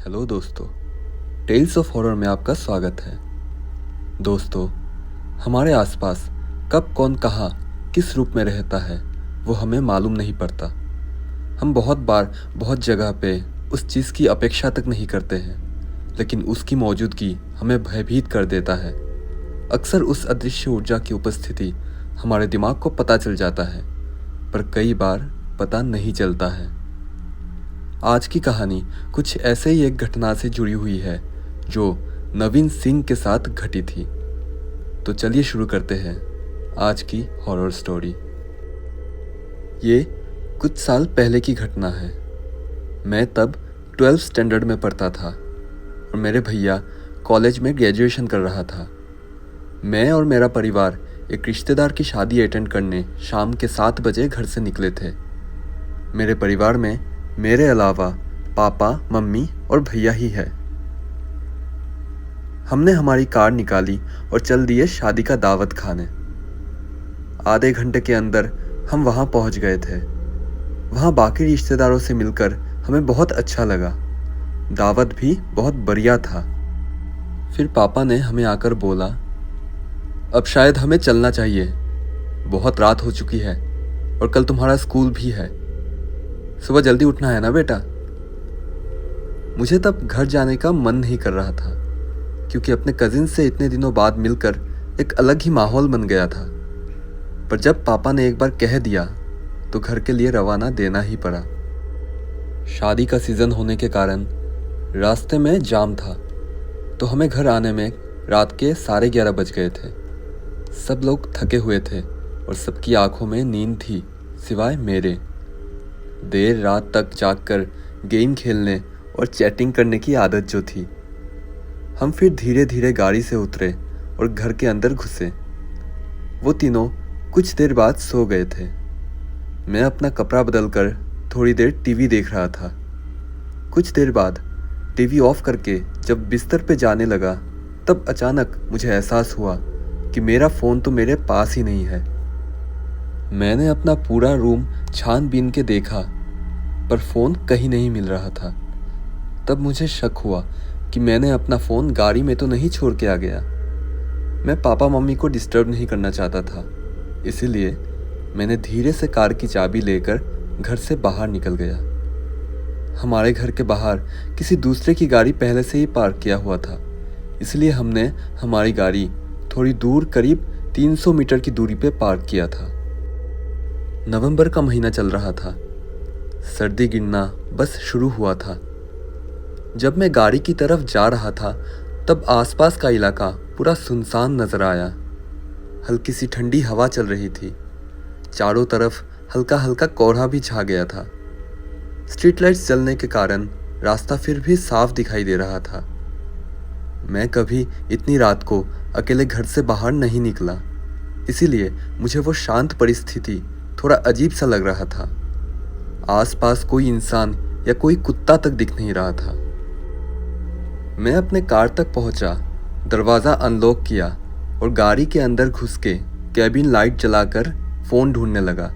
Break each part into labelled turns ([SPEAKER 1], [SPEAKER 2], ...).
[SPEAKER 1] Hello दोस्तों, tales of horror में आपका स्वागत है। दोस्तों, हमारे आसपास कब कौन कहाँ किस रूप में रहता है वो हमें मालूम नहीं पड़ता। हम बहुत बार बहुत जगह पे उस चीज़ की अपेक्षा तक नहीं करते हैं, लेकिन उसकी मौजूदगी हमें भयभीत कर देता है। अक्सर उस अदृश्य ऊर्जा की उपस्थिति हमारे दिमाग को पता चल जाता है, पर कई बार पता नहीं चलता है। आज की कहानी कुछ ऐसे ही एक घटना से जुड़ी हुई है जो नवीन सिंह के साथ घटी थी। तो चलिए शुरू करते हैं आज की हॉरर स्टोरी। ये कुछ साल पहले की घटना है। मैं तब 12th स्टैंडर्ड में पढ़ता था और मेरे भैया कॉलेज में ग्रेजुएशन कर रहा था। मैं और मेरा परिवार एक रिश्तेदार की शादी अटेंड करने शाम के 7 बजे घर से निकले थे। मेरे परिवार में मेरे अलावा पापा, मम्मी और भैया ही है। हमने हमारी कार निकाली और चल दिए शादी का दावत खाने। आधे घंटे के अंदर हम वहाँ पहुँच गए थे। वहाँ बाकी रिश्तेदारों से मिलकर हमें बहुत अच्छा लगा। दावत भी बहुत बढ़िया था। फिर पापा ने हमें आकर बोला, अब शायद हमें चलना चाहिए, बहुत रात हो चुकी है और कल तुम्हारा स्कूल भी है। सुबह जल्दी उठना है ना बेटा। मुझे तब घर जाने का मन नहीं कर रहा था, क्योंकि अपने कजिन से इतने दिनों बाद मिलकर एक अलग ही माहौल बन गया था। पर जब पापा ने एक बार कह दिया तो घर के लिए रवाना देना ही पड़ा। शादी का सीज़न होने के कारण रास्ते में जाम था, तो हमें घर आने में रात के 11:30 बज गए थे। सब लोग थके हुए थे और सबकी आंखों में नींद थी, सिवाय मेरे। देर रात तक जागकर गेम खेलने और चैटिंग करने की आदत जो थी। हम फिर धीरे धीरे गाड़ी से उतरे और घर के अंदर घुसे। वो तीनों कुछ देर बाद सो गए थे। मैं अपना कपड़ा बदलकर थोड़ी देर टीवी देख रहा था। कुछ देर बाद टीवी ऑफ करके जब बिस्तर पे जाने लगा, तब अचानक मुझे एहसास हुआ कि मेरा फ़ोन तो मेरे पास ही नहीं है। मैंने अपना पूरा रूम छानबीन के देखा, पर फ़ोन कहीं नहीं मिल रहा था। तब मुझे शक हुआ कि मैंने अपना फ़ोन गाड़ी में तो नहीं छोड़ के आ गया। मैं पापा मम्मी को डिस्टर्ब नहीं करना चाहता था, इसीलिए मैंने धीरे से कार की चाबी लेकर घर से बाहर निकल गया। हमारे घर के बाहर किसी दूसरे की गाड़ी पहले से ही पार्क किया हुआ था, इसलिए हमने हमारी गाड़ी थोड़ी दूर करीब 300 मीटर की दूरी पे पार्क किया था। नवंबर का महीना चल रहा था। सर्दी गिरना बस शुरू हुआ था। जब मैं गाड़ी की तरफ जा रहा था, तब आसपास का इलाका पूरा सुनसान नजर आया। हल्की सी ठंडी हवा चल रही थी। चारों तरफ हल्का हल्का कोहरा भी छा गया था। स्ट्रीट लाइट्स जलने के कारण रास्ता फिर भी साफ दिखाई दे रहा था। मैं कभी इतनी रात को अकेले घर से बाहर नहीं निकला, इसीलिए मुझे वो शांत परिस्थिति थोड़ा अजीब सा लग रहा था। आसपास कोई इंसान या कोई कुत्ता तक दिख नहीं रहा था। मैं अपने कार तक पहुंचा, दरवाज़ा अनलॉक किया और गाड़ी के अंदर घुस के कैबिन लाइट जलाकर फ़ोन ढूंढने लगा।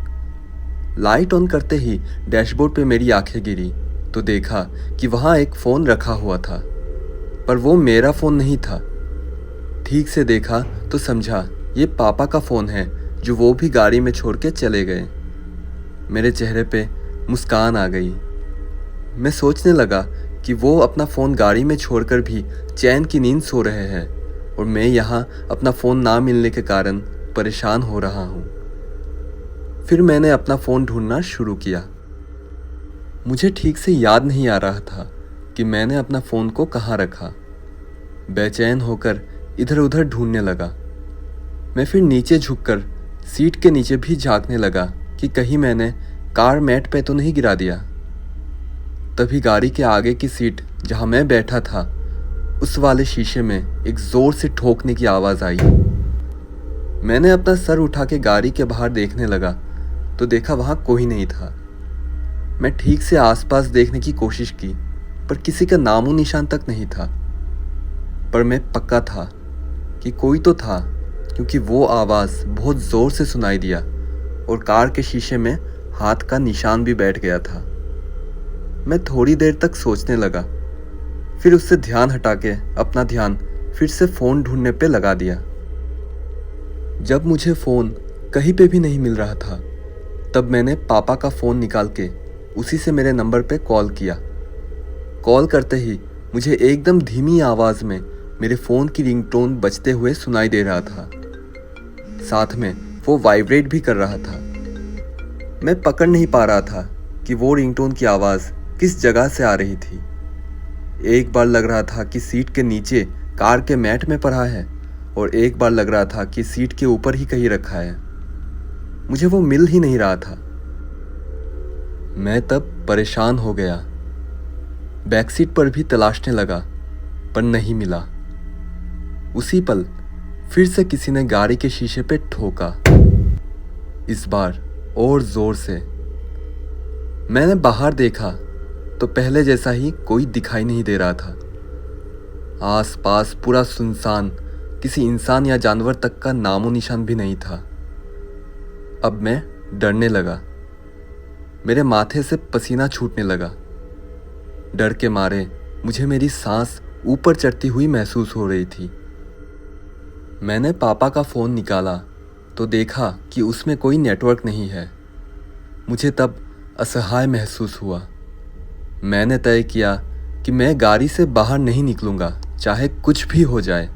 [SPEAKER 1] लाइट ऑन करते ही डैशबोर्ड पे मेरी आंखें गिरी तो देखा कि वहाँ एक फ़ोन रखा हुआ था, पर वो मेरा फ़ोन नहीं था। ठीक से देखा तो समझा ये पापा का फ़ोन है, जो वो भी गाड़ी में छोड़ के चले गए। मेरे चेहरे पे मुस्कान आ गई। मैं सोचने लगा कि वो अपना फ़ोन गाड़ी में छोड़कर भी चैन की नींद सो रहे हैं और मैं यहाँ अपना फ़ोन ना मिलने के कारण परेशान हो रहा हूँ। फिर मैंने अपना फ़ोन ढूंढना शुरू किया। मुझे ठीक से याद नहीं आ रहा था कि मैंने अपना फ़ोन को कहाँ रखा। बेचैन होकर इधर उधर ढूंढने लगा। मैं फिर नीचे झुककर सीट के नीचे भी झांकने लगा कि कहीं मैंने कार मैट पे तो नहीं गिरा दिया। तभी गाड़ी के आगे की सीट जहां मैं बैठा था, उस वाले शीशे में एक जोर से ठोकने की आवाज़ आई। मैंने अपना सर उठा के गाड़ी के बाहर देखने लगा तो देखा वहां कोई नहीं था। मैं ठीक से आसपास देखने की कोशिश की, पर किसी का नामो निशान तक नहीं था। पर मैं पक्का था कि कोई तो था, क्योंकि वो आवाज़ बहुत ज़ोर से सुनाई दिया और कार के शीशे में हाथ का निशान भी बैठ गया था। मैं थोड़ी देर तक सोचने लगा, फिर उससे ध्यान हटा के अपना ध्यान फिर से फ़ोन ढूंढने पे लगा दिया। जब मुझे फ़ोन कहीं पे भी नहीं मिल रहा था, तब मैंने पापा का फ़ोन निकाल के उसी से मेरे नंबर पे कॉल किया। कॉल करते ही मुझे एकदम धीमी आवाज़ में मेरे फ़ोन की रिंगटोन बजते हुए सुनाई दे रहा था। साथ में वो वाइब्रेट भी कर रहा था। मैं पकड़ नहीं पा रहा था कि वो रिंगटोन की आवाज़ किस जगह से आ रही थी। एक बार लग रहा था कि सीट के नीचे कार के मैट में पड़ा है और एक बार लग रहा था कि सीट के ऊपर ही कहीं रखा है। मुझे वो मिल ही नहीं रहा था। मैं तब परेशान हो गया। बैक सीट पर भी तलाशने लगा पर नहीं मिला। उसी पल फिर से किसी ने गाड़ी के शीशे पे ठोका, इस बार और जोर से। मैंने बाहर देखा तो पहले जैसा ही कोई दिखाई नहीं दे रहा था। आसपास पूरा सुनसान, किसी इंसान या जानवर तक का नामो निशान भी नहीं था। अब मैं डरने लगा। मेरे माथे से पसीना छूटने लगा। डर के मारे मुझे मेरी सांस ऊपर चढ़ती हुई महसूस हो रही थी। मैंने पापा का फ़ोन निकाला तो देखा कि उसमें कोई नेटवर्क नहीं है। मुझे तब असहाय महसूस हुआ। मैंने तय किया कि मैं गाड़ी से बाहर नहीं निकलूँगा, चाहे कुछ भी हो जाए,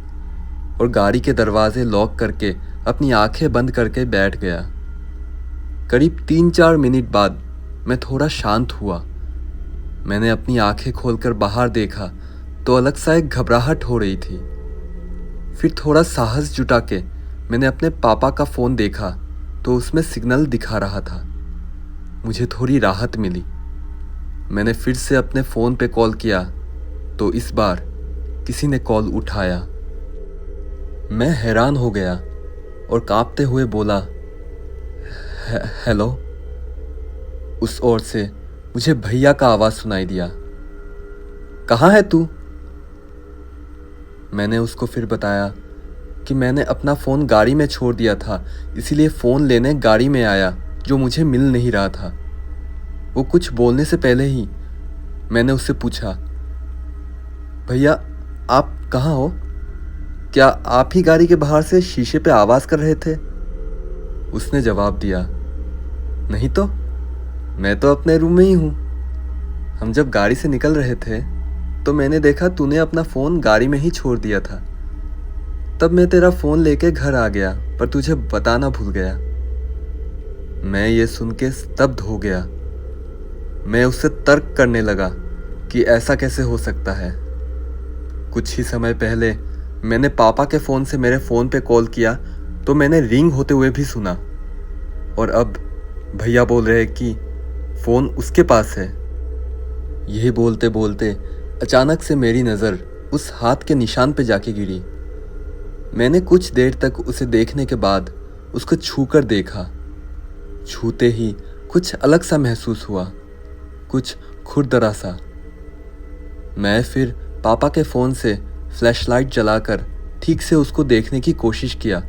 [SPEAKER 1] और गाड़ी के दरवाजे लॉक करके अपनी आंखें बंद करके बैठ गया। करीब 3-4 मिनट बाद मैं थोड़ा शांत हुआ। मैंने अपनी आंखें खोलकर बाहर देखा तो अलग सा एक घबराहट हो रही थी। फिर थोड़ा साहस जुटा के मैंने अपने पापा का फ़ोन देखा तो उसमें सिग्नल दिखा रहा था। मुझे थोड़ी राहत मिली। मैंने फिर से अपने फ़ोन पे कॉल किया तो इस बार किसी ने कॉल उठाया। मैं हैरान हो गया और कांपते हुए बोला, हेलो। उस ओर से मुझे भैया का आवाज़ सुनाई दिया। कहाँ है तू? मैंने उसको फिर बताया कि मैंने अपना फ़ोन गाड़ी में छोड़ दिया था, इसीलिए फ़ोन लेने गाड़ी में आया, जो मुझे मिल नहीं रहा था। वो कुछ बोलने से पहले ही मैंने उससे पूछा, भैया आप कहाँ हो? क्या आप ही गाड़ी के बाहर से शीशे पे आवाज़ कर रहे थे? उसने जवाब दिया, नहीं तो, मैं तो अपने रूम में ही हूँ। हम जब गाड़ी से निकल रहे थे तो मैंने देखा तूने अपना फ़ोन गाड़ी में ही छोड़ दिया था। तब मैं तेरा फ़ोन लेके घर आ गया, पर तुझे बताना भूल गया। मैं ये सुन के स्तब्ध हो गया। मैं उससे तर्क करने लगा कि ऐसा कैसे हो सकता है। कुछ ही समय पहले मैंने पापा के फ़ोन से मेरे फ़ोन पे कॉल किया तो मैंने रिंग होते हुए भी सुना, और अब भैया बोल रहे कि फ़ोन उसके पास है। यही बोलते बोलते अचानक से मेरी नज़र उस हाथ के निशान पे जाके गिरी। मैंने कुछ देर तक उसे देखने के बाद उसको छूकर देखा। छूते ही कुछ अलग सा महसूस हुआ, कुछ खुरदरा सा। मैं फिर पापा के फ़ोन से फ्लैशलाइट जलाकर ठीक से उसको देखने की कोशिश किया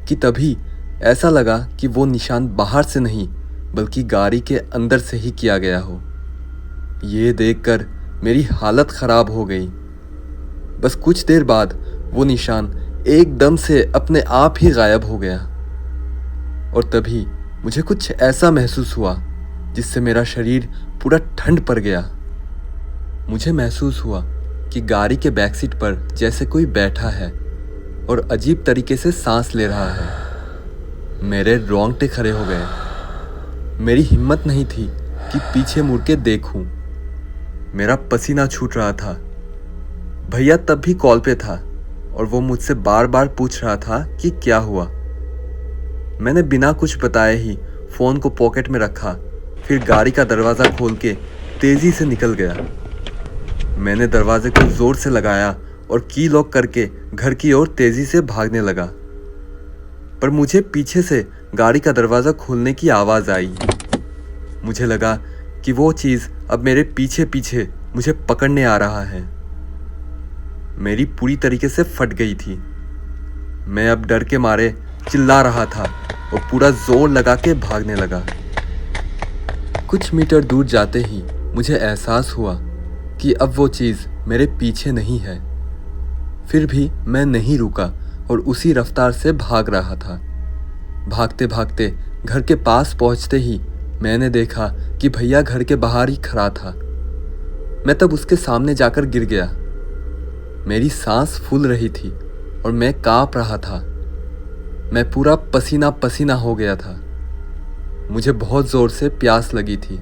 [SPEAKER 1] कि तभी ऐसा लगा कि वो निशान बाहर से नहीं बल्कि गाड़ी के अंदर से ही किया गया हो। ये देखकर मेरी हालत ख़राब हो गई। बस कुछ देर बाद वो निशान एकदम से अपने आप ही गायब हो गया, और तभी मुझे कुछ ऐसा महसूस हुआ जिससे मेरा शरीर पूरा ठंड पड़ गया। मुझे महसूस हुआ कि गाड़ी के बैक सीट पर जैसे कोई बैठा है और अजीब तरीके से सांस ले रहा है। मेरे रोंगटे खड़े हो गए। मेरी हिम्मत नहीं थी कि पीछे मुड़ के देखूं। मेरा पसीना छूट रहा था। भैया तब भी कॉल पे था और वो मुझसे बार बार पूछ रहा था कि क्या हुआ। मैंने बिना कुछ बताए ही फ़ोन को पॉकेट में रखा, फिर गाड़ी का दरवाज़ा खोल के तेज़ी से निकल गया। मैंने दरवाजे को ज़ोर से लगाया और की लॉक करके घर की ओर तेज़ी से भागने लगा, पर मुझे पीछे से गाड़ी का दरवाज़ा खोलने की आवाज़ आई। मुझे लगा कि वो चीज़ अब मेरे पीछे पीछे मुझे पकड़ने आ रहा है। मेरी पूरी तरीके से फट गई थी। मैं अब डर के मारे चिल्ला रहा था और पूरा जोर लगा के भागने लगा। कुछ मीटर दूर जाते ही मुझे एहसास हुआ कि अब वो चीज़ मेरे पीछे नहीं है। फिर भी मैं नहीं रुका और उसी रफ्तार से भाग रहा था। भागते भागते घर के पास पहुंचते ही मैंने देखा कि भैया घर के बाहर ही खड़ा था। मैं तब उसके सामने जाकर गिर गया। मेरी सांस फूल रही थी और मैं कांप रहा था। मैं पूरा पसीना पसीना हो गया था। मुझे बहुत ज़ोर से प्यास लगी थी।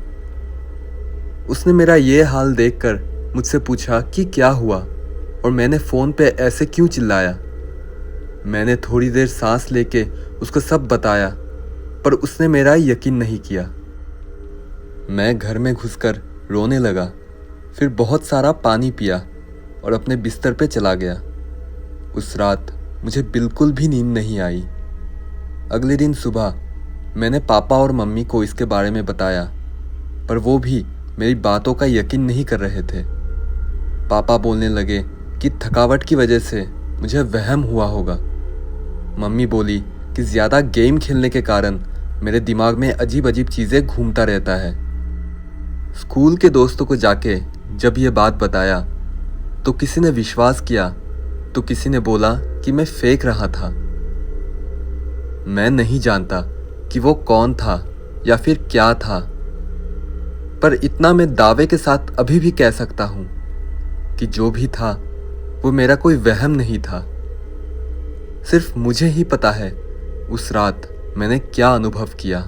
[SPEAKER 1] उसने मेरा ये हाल देखकर मुझसे पूछा कि क्या हुआ और मैंने फ़ोन पे ऐसे क्यों चिल्लाया। मैंने थोड़ी देर सांस लेके उसको सब बताया, पर उसने मेरा यकीन नहीं किया। मैं घर में घुसकर रोने लगा, फिर बहुत सारा पानी पिया और अपने बिस्तर पे चला गया। उस रात मुझे बिल्कुल भी नींद नहीं आई। अगले दिन सुबह मैंने पापा और मम्मी को इसके बारे में बताया, पर वो भी मेरी बातों का यकीन नहीं कर रहे थे। पापा बोलने लगे कि थकावट की वजह से मुझे वहम हुआ होगा। मम्मी बोली कि ज़्यादा गेम खेलने के कारण मेरे दिमाग में अजीब अजीब चीज़ें घूमता रहता है। स्कूल के दोस्तों को जाके जब ये बात बताया तो किसी ने विश्वास किया तो किसी ने बोला कि मैं फेंक रहा था। मैं नहीं जानता कि वो कौन था या फिर क्या था, पर इतना मैं दावे के साथ अभी भी कह सकता हूँ कि जो भी था वो मेरा कोई वहम नहीं था। सिर्फ मुझे ही पता है उस रात मैंने क्या अनुभव किया।